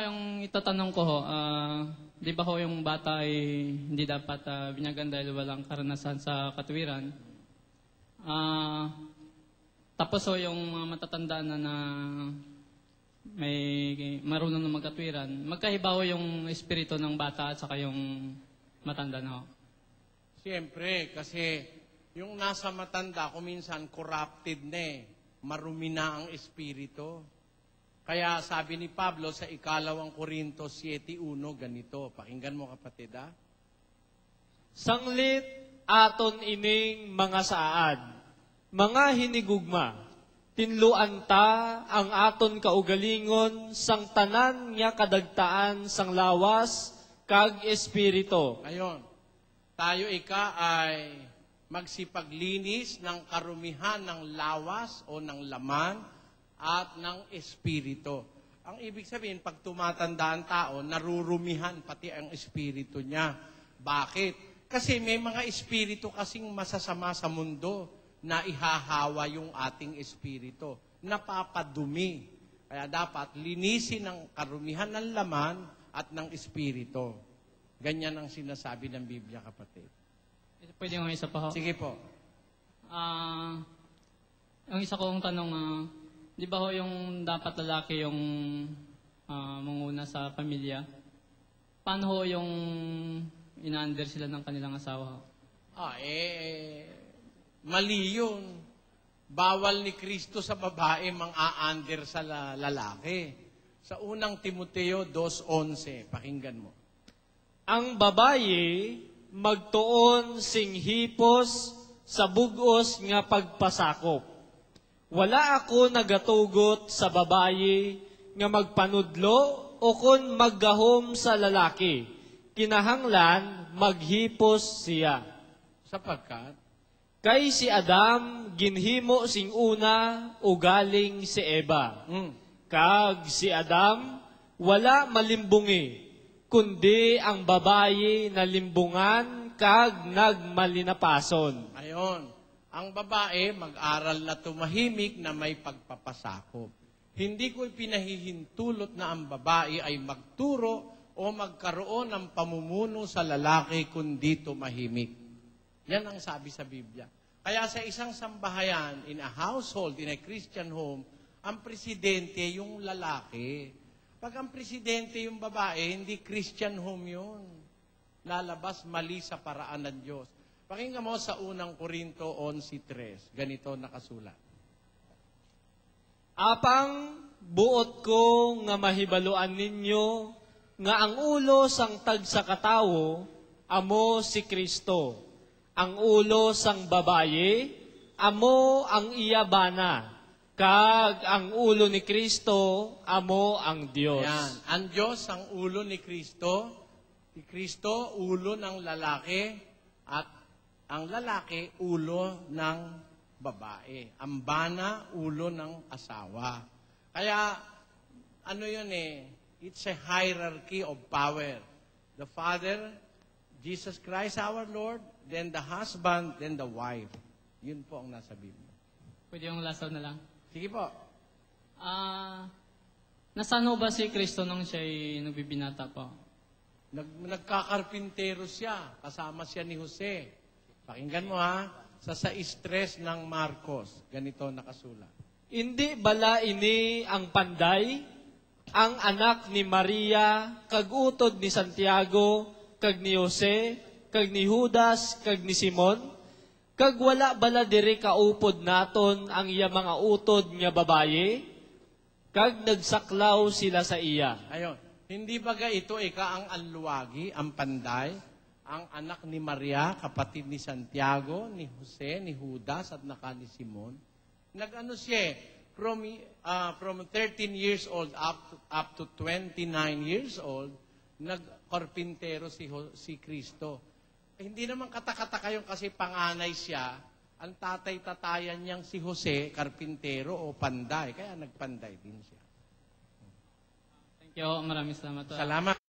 yung itatanong ko ho, di ba ho yung bata ay hindi dapat binyagan dahil walang karanasan sa katwiran? Tapos ho yung mga matatanda na may marunong na magkatwiran, magkaiba ho yung espiritu ng bata at saka yung matanda na ho? Siyempre, kasi yung nasa matanda, kuminsan corrupted na eh. Marumi na ang espiritu. Kaya sabi ni Pablo sa 2 Korinto 7:1, ganito. Pakinggan mo kapatid ha. Sanglit aton ining mga saad, mga hinigugma, tinluan ta ang aton kaugalingon sang tanan nga kadagtaan sang lawas kag espiritu. Ayon, tayo ay magsipaglinis ng karumihan ng lawas o ng laman at ng espiritu. Ang ibig sabihin, pag tumatanda ang tao, narurumihan pati ang espiritu niya. Bakit? Kasi may mga espiritu kasing masasama sa mundo na ihahawa yung ating espiritu. Napapadumi. Kaya dapat linisin ang karumihan ng laman at ng espiritu. Ganyan ang sinasabi ng Biblia, kapatid. Pwede mo isa pa ho? Sige po. Ang isa kong tanong, di ba ho yung dapat lalaki yung manguna sa pamilya? Paano ho yung ina-under sila ng kanilang asawa ho? Mali yun. Bawal ni Kristo sa babae mang-a-under sa lalaki. Sa unang Timoteo 2:11, pakinggan mo. Ang babaye magtuon sing hipos sa bugos nga pagpasakop. Wala ako nagatugot sa babaye nga magpanudlo o kun maggahom sa lalaki. Kinahanglan maghipos siya. Sapagkat, kay si Adam ginhimo sing una ugaling si Eva. Kag si Adam wala malimbungi, kundi ang babae na limbungan kag nagmalinapason. ayon, ang babae mag-aral na tumahimik na may pagpapasakop. Hindi ko pinahihintulot na ang babae ay magturo o magkaroon ng pamumuno sa lalaki kundi tumahimik. Yan ang sabi sa Biblia. Kaya sa isang sambahayan, in a household, in a Christian home, ang presidente yung lalaki. Pag ang presidente yung babae, hindi Christian home yun. Lalabas mali sa paraan ng Diyos. Pakinggan mo sa unang Korinto 11:3. Ganito nakasulat. Apang buot ko nga mahibaluan ninyo nga ang ulo sang tag sa katawo amo si Kristo. Ang ulo sang babaye amo ang iyabana. Kag ang ulo ni Kristo amo ang Diyos. Ayan. Ang Diyos ang ulo ni Kristo. Si Kristo, ulo ng lalaki. At ang lalaki, ulo ng babae. Ang bana, ulo ng asawa. Kaya, ano yun it's a hierarchy of power. The Father, Jesus Christ our Lord, then the husband, then the wife. Yun po ang nasa Biblia. Pwede yung last na lang? Sige po. Nasaan ho ba si Kristo nung siya'y nagbibinata po? Nagkakarpintero siya. Kasama siya ni Jose. Pakinggan mo ha. Sa 6:3 ng Marcos. Ganito nakasulat. Hindi bala ini ang panday, ang anak ni Maria, kag utod ni Santiago, kag ni Jose, kag ni Judas, kag ni Simon? Kag wala bala diri kaupod naton ang iya mga utod nga babaye? Kag nagsaklaw sila sa iya. Ayon. Hindi baga ito ang anluwagi, ang panday, ang anak ni Maria, kapatid ni Santiago, ni Jose, ni Judas, at naka ni Simon? Nag-ano siya, from 13 years old up to 29 years old, nagkarpintero si Kristo. Hindi naman katakataka yung kasi panganay siya, ang tatay-tatayan niyang si Jose, karpintero o panday, kaya nagpanday din siya. Thank you. Maraming salamat. Salamat.